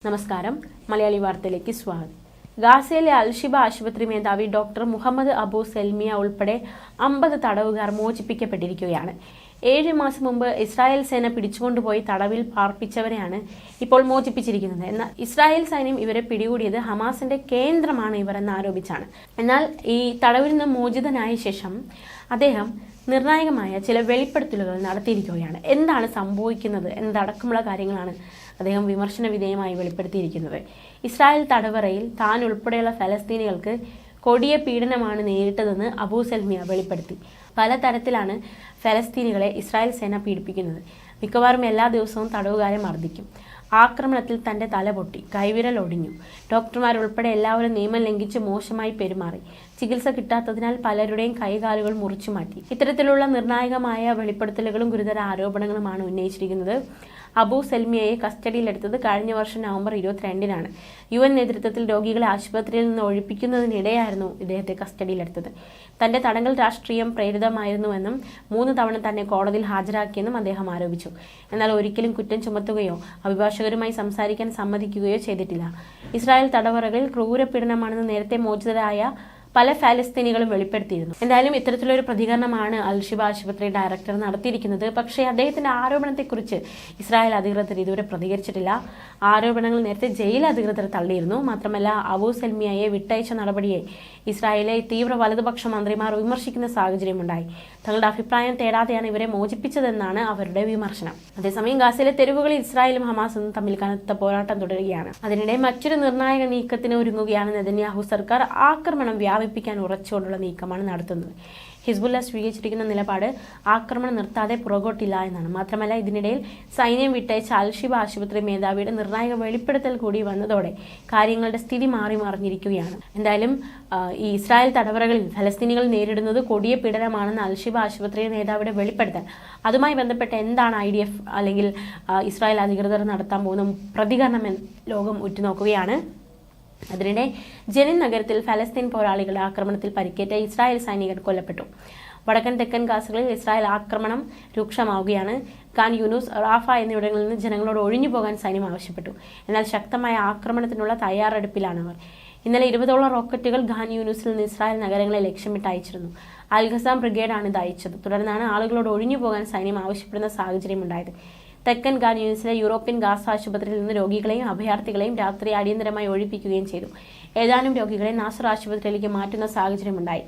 നമസ്കാരം, മലയാളി വാർത്തയിലേക്ക് സ്വാഗതം. ഗാസയിലെ അൽഷിബ ആശുപത്രി മേധാവി ഡോക്ടർ മുഹമ്മദ് അബു സെൽമിയ ഉൾപ്പെടെ 50 തടവുകാർ മോചിപ്പിക്കപ്പെട്ടിരിക്കുകയാണ്. 7 മാസം മുമ്പ് ഇസ്രായേൽ സേന പിടിച്ചുകൊണ്ടുപോയി തടവിൽ പാർപ്പിച്ചവരെയാണ് ഇപ്പോൾ മോചിപ്പിച്ചിരിക്കുന്നത്. എന്നാൽ ഇസ്രായേൽ സൈന്യം ഇവരെ പിടികൂടിയത് ഹമാസിന്റെ കേന്ദ്രമാണ് ഇവരെന്ന് ആരോപിച്ചാണ്. എന്നാൽ ഈ തടവിൽ നിന്ന് മോചിതനായ ശേഷം അദ്ദേഹം നിർണായകമായ ചില വെളിപ്പെടുത്തലുകൾ നടത്തിയിരിക്കുകയാണ്. എന്താണ് സംഭവിക്കുന്നത് എന്നതടക്കമുള്ള കാര്യങ്ങളാണ് അദ്ദേഹം വിമർശന വിധേയമായി വെളിപ്പെടുത്തിയിരിക്കുന്നത്. ഇസ്രായേൽ തടവറയിൽ താൻ ഉൾപ്പെടെയുള്ള ഫലസ്തീനികൾക്ക് കൊടിയ പീഡനമാണ് നേരിട്ടതെന്ന് അബൂ സെൽമിയ വെളിപ്പെടുത്തി. പലതരത്തിലാണ് ഫലസ്തീനികളെ ഇസ്രായേൽ സേന പീഡിപ്പിക്കുന്നത്. മിക്കവാറും എല്ലാ ദിവസവും തടവുകാരെ മർദ്ദിക്കും. ആക്രമണത്തിൽ തന്റെ തല പൊട്ടി, കൈവിരൽ ഒടിഞ്ഞു. ഡോക്ടർമാരുൾപ്പെടെ എല്ലാവരും നിയമം ലംഘിച്ച് മോശമായി പെരുമാറി. ചികിത്സ കിട്ടാത്തതിനാൽ പലരുടെയും കൈകാലുകൾ മുറിച്ചു മാറ്റി. ഇത്തരത്തിലുള്ള നിർണായകമായ വെളിപ്പെടുത്തലുകളും ഗുരുതര ആരോപണങ്ങളുമാണ് ഉന്നയിച്ചിരിക്കുന്നത്. അബൂ സെൽമിയയെ കസ്റ്റഡിയിലെടുത്തത് കഴിഞ്ഞ വർഷം നവംബർ 22-നാണ്. UN നേതൃത്വത്തിൽ രോഗികളെ ആശുപത്രിയിൽ നിന്ന് ഒഴിപ്പിക്കുന്നതിനിടെയായിരുന്നു ഇദ്ദേഹത്തെ കസ്റ്റഡിയിലെടുത്തത്. തന്റെ തടങ്കൽ രാഷ്ട്രീയം പ്രേരിതമായിരുന്നുവെന്നും 3 തവണ തന്നെ കോടതിയിൽ ഹാജരാക്കിയെന്നും അദ്ദേഹം ആരോപിച്ചു. എന്നാൽ ഒരിക്കലും കുറ്റം ചുമത്തുകയോ അഭിഭാഷകരുമായി സംസാരിക്കാൻ സമ്മതിക്കുകയോ ചെയ്തിട്ടില്ല. ഇസ്രായേൽ തടവറകളിൽ ക്രൂരപീഡനമാണെന്ന് നേരത്തെ മോചിതരായ പല ഫലസ്തീനികളും വെളിപ്പെടുത്തിയിരുന്നു. എന്തായാലും ഇത്തരത്തിലൊരു പ്രതികരണമാണ് അൽഷിബ ആശുപത്രി ഡയറക്ടർ നടത്തിയിരിക്കുന്നത്. പക്ഷേ അദ്ദേഹത്തിന്റെ ആരോപണത്തെക്കുറിച്ച് ഇസ്രായേൽ അധികൃതർ ഇതുവരെ പ്രതികരിച്ചിട്ടില്ല. ആരോപണങ്ങൾ നേരത്തെ ജയിൽ അധികൃതർ തള്ളിയിരുന്നു. മാത്രമല്ല, അബൂ സെൽമിയയെ വിട്ടയച്ച നടപടിയെ ഇസ്രായേലിലെ തീവ്ര വലതുപക്ഷ മന്ത്രിമാർ വിമർശിക്കുന്ന സാഹചര്യമുണ്ടായി. തങ്ങളുടെ അഭിപ്രായം തേടാതെയാണ് ഇവരെ മോചിപ്പിച്ചതെന്നാണ് അവരുടെ വിമർശനം. അതേസമയം ഗാസയിലെ തെരുവുകളിൽ ഇസ്രായേലും ഹമാസും തമ്മിൽ കനത്ത പോരാട്ടം തുടരുകയാണ്. അതിനിടെ മറ്റൊരു നിർണായക നീക്കത്തിന് ഒരുങ്ങുകയാണ് നെതന്യാഹു സർക്കാർ. ആക്രമണം വ്യാപിപ്പിക്കാൻ ഉറച്ചുകൊണ്ടുള്ള നീക്കമാണ് നടത്തുന്നത്. ഹിസ്ബുല്ല സ്വീകരിച്ചിരിക്കുന്ന നിലപാട് ആക്രമണം നിർത്താതെ പുറകോട്ടില്ല എന്നാണ്. മാത്രമല്ല, ഇതിനിടയിൽ സൈന്യം വിട്ടയച്ച അൽഷിബ ആശുപത്രി മേധാവിയുടെ നിർണായക വെളിപ്പെടുത്തൽ കൂടി വന്നതോടെ കാര്യങ്ങളുടെ സ്ഥിതി മാറി മറിഞ്ഞിരിക്കുകയാണ്. എന്തായാലും ഈ ഇസ്രായേൽ തടവറകളിൽ ഫലസ്തീനികൾ നേരിടുന്നത് കൊടിയ പീഡനമാണെന്ന് അൽഷിബ ആശുപത്രി മേധാവിയുടെ വെളിപ്പെടുത്തൽ, അതുമായി ബന്ധപ്പെട്ട് എന്താണ് IDF അല്ലെങ്കിൽ ഇസ്രായേൽ അധികൃതർ നടത്താൻ പോകുന്ന പ്രതികരണം ലോകം ഉറ്റുനോക്കുകയാണ്. അതിനിടെ ജെനിൻ നഗരത്തിൽ ഫലസ്തീൻ പോരാളികളുടെ ആക്രമണത്തിൽ പരിക്കേറ്റ ഇസ്രായേൽ സൈനികർ കൊല്ലപ്പെട്ടു. വടക്കൻ തെക്കൻ ഗാസകളിൽ ഇസ്രായേൽ ആക്രമണം രൂക്ഷമാവുകയാണ്. ഖാൻ യൂനുസ്, റാഫ എന്നിവിടങ്ങളിൽ നിന്ന് ജനങ്ങളോട് ഒഴിഞ്ഞു പോകാൻ സൈന്യം ആവശ്യപ്പെട്ടു. എന്നാൽ ശക്തമായ ആക്രമണത്തിനുള്ള തയ്യാറെടുപ്പിലാണ് അവർ. ഇന്നലെ 20ഓളം റോക്കറ്റുകൾ ഖാൻ യൂനുസിൽ നിന്ന് ഇസ്രായേൽ നഗരങ്ങളെ ലക്ഷ്യമിട്ട് അയച്ചിരുന്നു. അൽഖസാം ബ്രിഗേഡാണ് ഇത് അയച്ചത്. തുടർന്നാണ് ആളുകളോട് ഒഴിഞ്ഞു പോകാൻ സൈന്യം ആവശ്യപ്പെടുന്ന സാഹചര്യമുണ്ടായത്. തെക്കൻ ഖാൻ യൂനിസിലെ യൂറോപ്യൻ ഗാസ ആശുപത്രിയിൽ നിന്ന് രോഗികളെയും അഭയാർത്ഥികളെയും രാത്രി അടിയന്തരമായി ഒഴിപ്പിക്കുകയും ചെയ്തു. ഏതാനും രോഗികളെ നാസർ ആശുപത്രിയിലേക്ക് മാറ്റുന്ന സാഹചര്യമുണ്ടായി.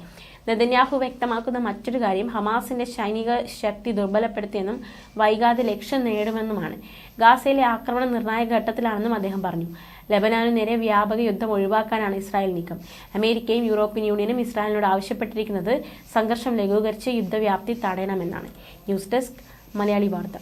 നെതന്യാഹു വ്യക്തമാക്കുന്ന മറ്റൊരു കാര്യം ഹമാസിന്റെ സൈനിക ശക്തി ദുർബലപ്പെടുത്തിയെന്നും വൈകാതെ ലക്ഷ്യം നേടുമെന്നുമാണ്. ഗാസയിലെ ആക്രമണം നിർണായക ഘട്ടത്തിലാണെന്നും അദ്ദേഹം പറഞ്ഞു. ലെബനാനു നേരെ വ്യാപക യുദ്ധം ഒഴിവാക്കാനാണ് ഇസ്രായേൽ നീക്കം. അമേരിക്കയും യൂറോപ്യൻ യൂണിയനും ഇസ്രായേലിനോട് ആവശ്യപ്പെട്ടിരിക്കുന്നത് സംഘർഷം ലഘൂകരിച്ച് യുദ്ധവ്യാപ്തി തടയണമെന്നാണ്. ന്യൂസ് ഡെസ്ക്, മലയാളി വാർത്ത.